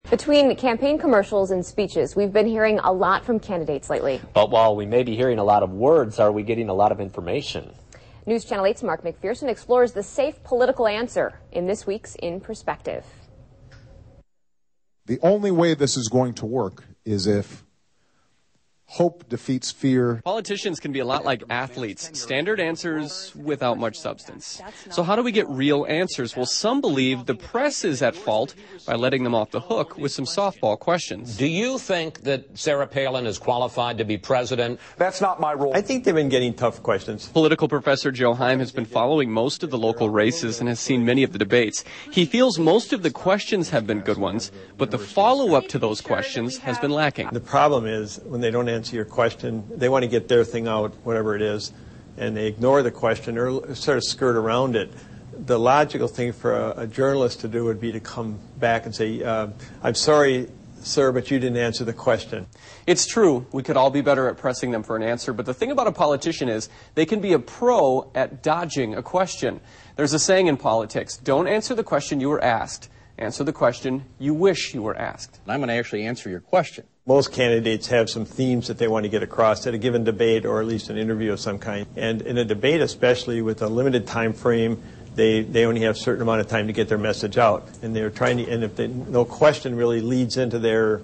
Between campaign commercials and speeches, we've been hearing a lot from candidates lately. But while we may be hearing a lot of words, are we getting a lot of information? News Channel 8's Mark McPherson explores the safe political answer in this week's In Perspective. The only way this is going to work is if hope defeats fear. Politicians can be a lot like athletes, standard answers without much substance. So how do we get real answers? Well, some believe the press is at fault by letting them off the hook with some softball questions. Do you think that Sarah Palin is qualified to be president? That's not my role. I think they've been getting tough questions. Political professor Joe Heim has been following most of the local races and has seen many of the debates. He feels most of the questions have been good ones, but the follow-up to those questions has been lacking. The problem is when they don't answer your question, they want to get their thing out, whatever it is, and they ignore the question or sort of skirt around it. The logical thing for a journalist to do would be to come back and say, I'm sorry, sir, but you didn't answer the question. It's true, we could all be better at pressing them for an answer, but the thing about a politician is they can be a pro at dodging a question. There's a saying in politics, don't answer the question you were asked, answer the question you wish you were asked. I'm going to actually answer your question. Most candidates have some themes that they want to get across at a given debate or at least an interview of some kind. And in a debate, especially with a limited time frame, they only have a certain amount of time to get their message out. And they're trying to, and if no question really leads into their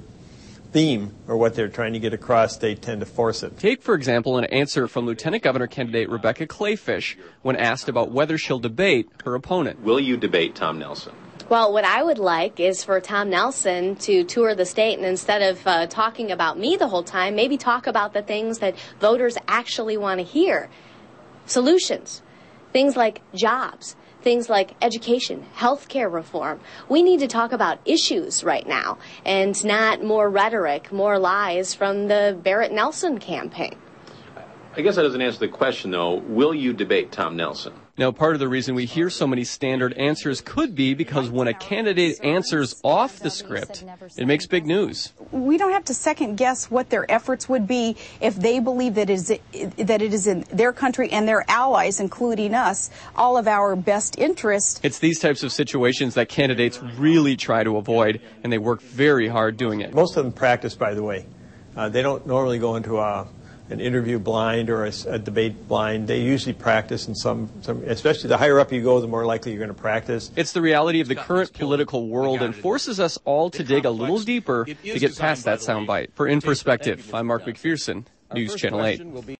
theme or what they're trying to get across, they tend to force it. Take, for example, an answer from Lieutenant Governor candidate Rebecca Kleefisch when asked about whether she'll debate her opponent. Will you debate Tom Nelson? Well, what I would like is for Tom Nelson to tour the state and instead of talking about me the whole time, maybe talk about the things that voters actually want to hear. Solutions. Things like jobs. Things like education, health care reform. We need to talk about issues right now and not more rhetoric, more lies from the Barrett Nelson campaign. I guess that doesn't answer the question, though. Will you debate Tom Nelson? Now, part of the reason we hear so many standard answers could be because when a candidate answers off the script, it makes big news. We don't have to second guess what their efforts would be if they believe that it is in their country and their allies, including us, all of our best interest. It's these types of situations that candidates really try to avoid, and they work very hard doing it. Most of them practice, by the way. They don't normally go into an interview blind or a debate blind. They usually practice in some, especially the higher up you go, the more likely you're going to practice. It's the reality of the current political world and forces us all to dig a little deeper to get past that soundbite. For In Perspective, I'm Mark McPherson, News Channel 8.